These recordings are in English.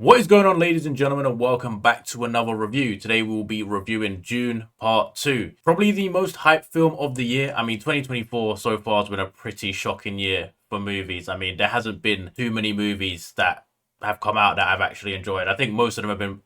What is going on, ladies and gentlemen, and welcome back to another review. Today we will be reviewing Dune Part 2. Probably the most hyped film of the year. I mean, 2024 so far has been a pretty shocking year for movies. I mean, there hasn't been too many movies that have come out that I've actually enjoyed. I think most of them have been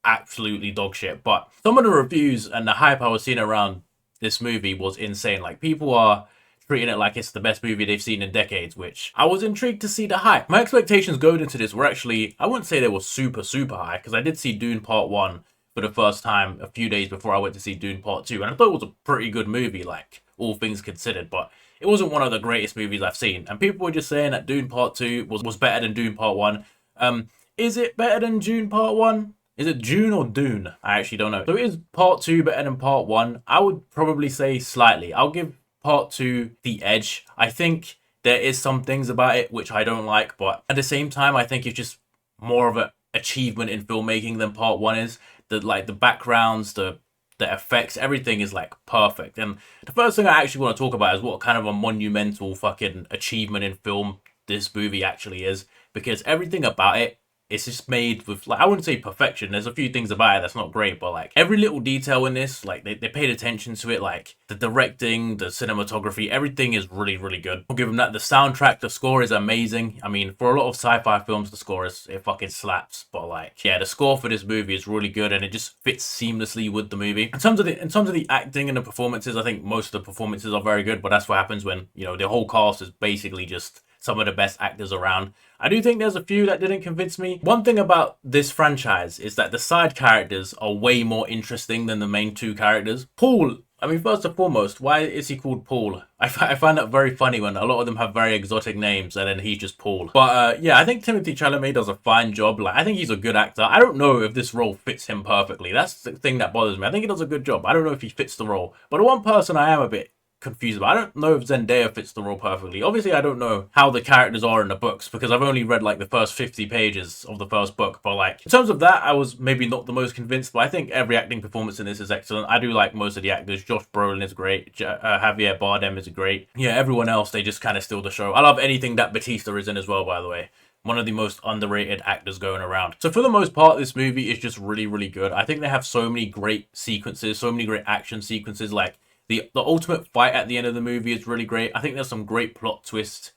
absolutely dog shit. But some of the reviews and the hype I was seeing around this movie was insane. Like, people are treating it like it's the best movie they've seen in decades, which I was intrigued to see the hype. My expectations going into this were actually, I wouldn't say they were super high, because I did see Dune Part 1 for the first time a few days before I went to see Dune Part 2, and I thought it was a pretty good movie, like, all things considered, but it wasn't one of the greatest movies I've seen. And people were just saying that Dune Part 2 was better than Dune Part 1. Is it better than Dune Part 1? Is it Dune or Dune? I actually don't know. So is Part 2 better than Part 1? I would probably say slightly. I'll give Part 2 the edge. I think there is some things about it which I don't like, but at the same time, I think it's just more of an achievement in filmmaking than Part 1 is. The backgrounds, the effects, everything is like perfect. And the first thing I actually want to talk about is what kind of a monumental fucking achievement in film this movie actually is, because everything about it, it's just made with, like, I wouldn't say perfection. There's a few things about it that's not great, but like every little detail in this, like they paid attention to it. Like the directing, the cinematography, everything is really good. I'll give them that. The soundtrack, the score is amazing. I mean, for a lot of sci-fi films, the score it fucking slaps. But like, yeah, the score for this movie is really good, and it just fits seamlessly with the movie. In terms of the acting and the performances, I think most of the performances are very good. But that's what happens when, you know, the whole cast is basically just some of the best actors around. I do think there's a few that didn't convince me. One thing about this franchise is that the side characters are way more interesting than the main two characters. Paul, I mean, first and foremost, why is he called Paul? I find that very funny when a lot of them have very exotic names and then he's just Paul. But yeah, I think Timothée Chalamet does a fine job. Like, I think he's a good actor. I don't know if this role fits him perfectly. That's the thing that bothers me. I think he does a good job. I don't know if he fits the role. But the one person I am a bit confused about, I don't know if Zendaya fits the role perfectly. Obviously, I don't know how the characters are in the books because I've only read like the first 50 pages of the first book. But like, in terms of that, I was maybe not the most convinced, but I think every acting performance in this is excellent. I do like most of the actors. Josh Brolin is great. Javier Bardem is great. Yeah, everyone else, they just kind of steal the show. I love anything that Batista is in as well, by the way. One of the most underrated actors going around. So for the most part, this movie is just really good. I think they have so many great sequences, so many great action sequences. Like, the ultimate fight at the end of the movie is really great. I think there's some great plot twists.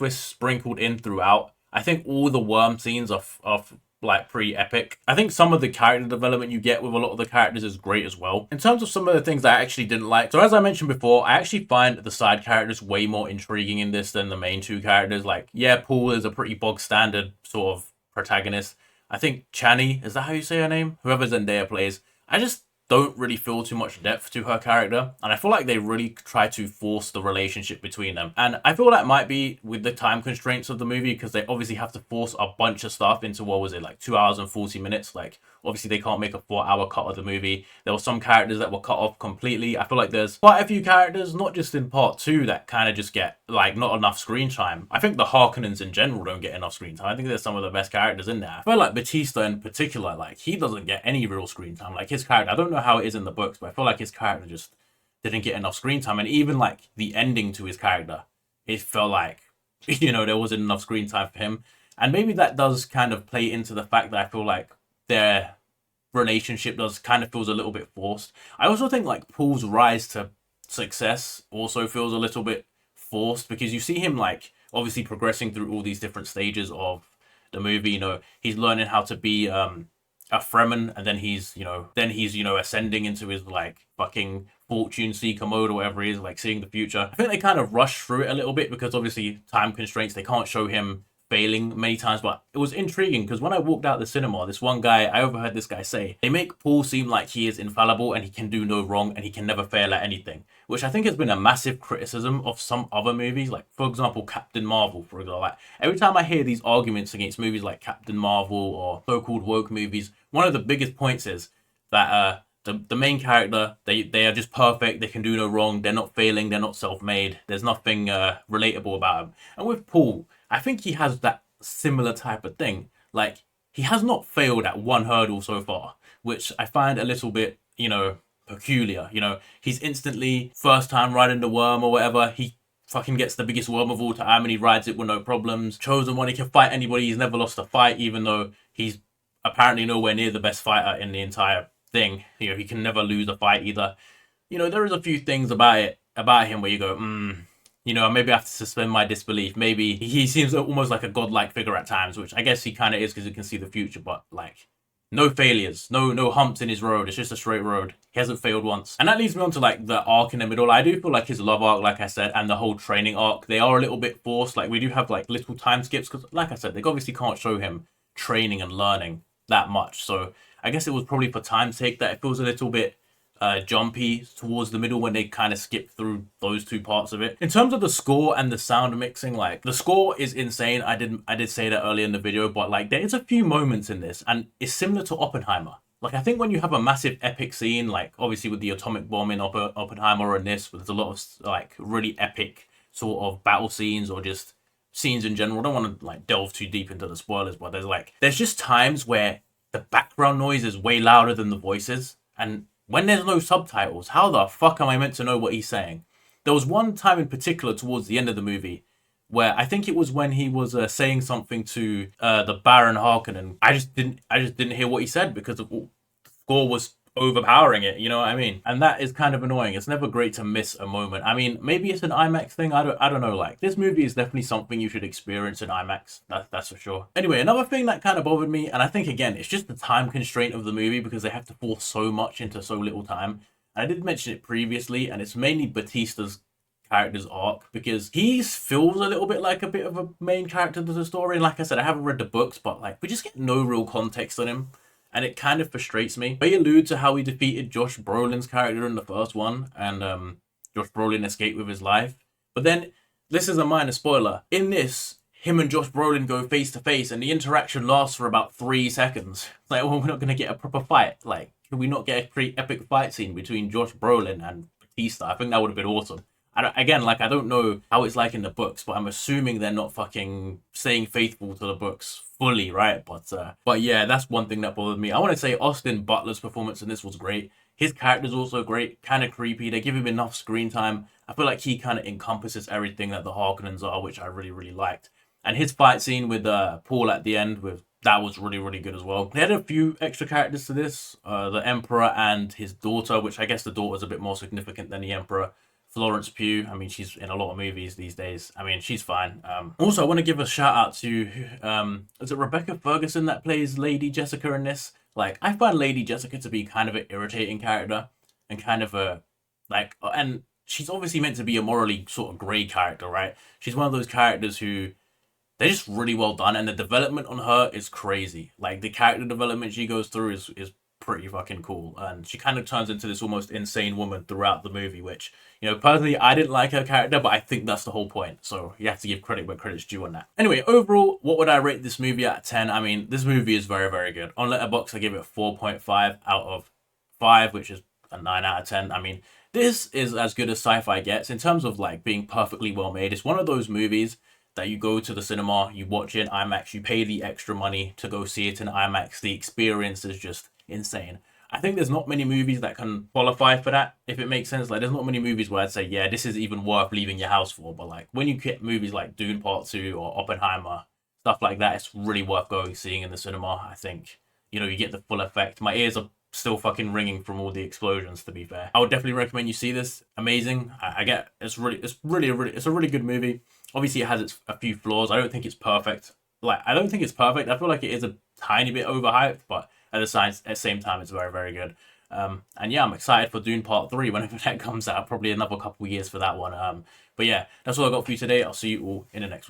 Sprinkled in throughout. I think all the worm scenes are like pretty epic. I think some of the character development you get with a lot of the characters is great as well. In terms of some of the things I actually didn't like, so as I mentioned before, I actually find the side characters way more intriguing in this than the main two characters. Like, yeah, Paul is a pretty bog standard sort of protagonist. I think Chani, is that how you say her name? Whoever Zendaya plays, I just don't really feel too much depth to her character, and I feel like they really try to force the relationship between them. And I feel that might be with the time constraints of the movie, because they obviously have to force a bunch of stuff into, what was it, like 2 hours and 40 minutes. Like, obviously they can't make a 4-hour cut of the movie. There were some characters that were cut off completely. I feel like there's quite a few characters, not just in part 2, that kind of just get like not enough screen time. I think the Harkonnens in general don't get enough screen time. I think there's some of the best characters in there. I feel like Batista in particular, like, he doesn't get any real screen time. Like, his character, I don't know how it is in the books, but I feel like his character just didn't get enough screen time. And even like the ending to his character, it felt like, you know, there wasn't enough screen time for him. And maybe that does kind of play into the fact that I feel like their relationship does kind of feels a little bit forced. I also think like Paul's rise to success also feels a little bit forced, because you see him like obviously progressing through all these different stages of the movie. You know, he's learning how to be a Fremen, and then he's ascending into his like fucking fortune seeker mode or whatever he is, like seeing the future. I think they kind of rush through it a little bit because obviously time constraints, they can't show him failing many times. But it was intriguing because when I walked out the cinema, this one guy, I overheard this guy say, they make Paul seem like he is infallible and he can do no wrong and he can never fail at anything, which I think has been a massive criticism of some other movies. Like, for example, Captain Marvel, for example. Like, every time I hear these arguments against movies like Captain Marvel or so-called woke movies, one of the biggest points is that the main character, they are just perfect, they can do no wrong, they're not failing, they're not self-made, there's nothing relatable about them. And with Paul, I think he has that similar type of thing. Like, he has not failed at one hurdle so far, which I find a little bit, you know, peculiar. You know, he's instantly first time riding the worm or whatever. He fucking gets the biggest worm of all time and he rides it with no problems. Chosen One, he can fight anybody. He's never lost a fight, even though he's apparently nowhere near the best fighter in the entire thing. You know, he can never lose a fight either. You know, there is a few things about him where you go, you know, maybe I have to suspend my disbelief. Maybe he seems almost like a godlike figure at times, which I guess he kind of is because he can see the future, but like, no failures, no humps in his road. It's just a straight road. He hasn't failed once. And that leads me on to like the arc in the middle. I do feel like his love arc, like I said, and the whole training arc, they are a little bit forced. Like we do have like little time skips because, like I said, they obviously can't show him training and learning that much. So I guess it was probably for time's sake that it feels a little bit jumpy towards the middle when they kind of skip through those two parts of it. In terms of the score and the sound mixing, like the score is insane. I did say that earlier in the video, but like there's a few moments in this and it's similar to Oppenheimer. Like I think when you have a massive epic scene, like obviously with the atomic bomb in Oppenheimer and this, there's a lot of like really epic sort of battle scenes or just scenes in general. I don't want to like delve too deep into the spoilers, but there's just times where the background noise is way louder than the voices, and when there's no subtitles, how the fuck am I meant to know what he's saying? There was one time in particular towards the end of the movie where I think it was when he was saying something to the Baron Harkonnen. I just didn't hear what he said because the score was overpowering it, you know what I mean? And that is kind of annoying. It's never great to miss a moment. I mean, maybe it's an IMAX thing. I don't know. Like this movie is definitely something you should experience in IMAX. That's for sure. Anyway, another thing that kind of bothered me, and I think again, it's just the time constraint of the movie because they have to force so much into so little time. And I did mention it previously, and it's mainly Batista's character's arc because he feels a little bit like a bit of a main character to the story. And like I said, I haven't read the books, but like we just get no real context on him. And it kind of frustrates me. They allude to how he defeated Josh Brolin's character in the first one, and Josh Brolin escaped with his life. But then, this is a minor spoiler. In this, him and Josh Brolin go face to face, and the interaction lasts for about 3 seconds. It's like, well, we're not going to get a proper fight. Like, can we not get a pretty epic fight scene between Josh Brolin and Batista? I think that would have been awesome. Again, like, I don't know how it's like in the books, but I'm assuming they're not fucking staying faithful to the books fully, right? But yeah, that's one thing that bothered me. I want to say Austin Butler's performance in this was great. His character's also great, kind of creepy. They give him enough screen time. I feel like he kind of encompasses everything that the Harkonnens are, which I really, really liked. And his fight scene with Paul at the end, that was really, really good as well. They had a few extra characters to this. The Emperor and his daughter, which I guess the daughter's a bit more significant than the Emperor. Florence Pugh, I mean, she's in a lot of movies these days. I mean, she's fine. Also, I want to give a shout out to, is it Rebecca Ferguson that plays Lady Jessica in this? Like, I find Lady Jessica to be kind of an irritating character and kind of a, like, and she's obviously meant to be a morally sort of grey character, right? She's one of those characters who, they're just really well done, and the development on her is crazy. Like, the character development she goes through is pretty fucking cool, and she kind of turns into this almost insane woman throughout the movie, which, you know, personally I didn't like her character, but I think that's the whole point, so you have to give credit where credit's due on that. Anyway, overall, what would I rate this movie out of 10? I mean, this movie is very, very good. On Letterboxd, I give it 4.5 out of 5, which is a 9 out of 10. I mean, this is as good as sci-fi gets in terms of like being perfectly well made. It's one of those movies that you go to the cinema, you watch it in IMAX, you pay the extra money to go see it in IMAX. The experience is just insane. I think there's not many movies that can qualify for that, if it makes sense. Like, there's not many movies where I'd say, yeah, this is even worth leaving your house for. But like, when you get movies like Dune Part 2 or Oppenheimer, stuff like that, it's really worth going seeing in the cinema. I think, you know, you get the full effect. My ears are still fucking ringing from all the explosions, to be fair. I would definitely recommend you see this. Amazing. I get it's a really good movie. Obviously, it has a few flaws. I don't think it's perfect. Like, I don't think it's perfect. I feel like it is a tiny bit overhyped, but at the same time, it's very, very good. And yeah, I'm excited for Dune Part 3 whenever that comes out. Probably another couple of years for that one. But yeah, that's all I got for you today. I'll see you all in the next one.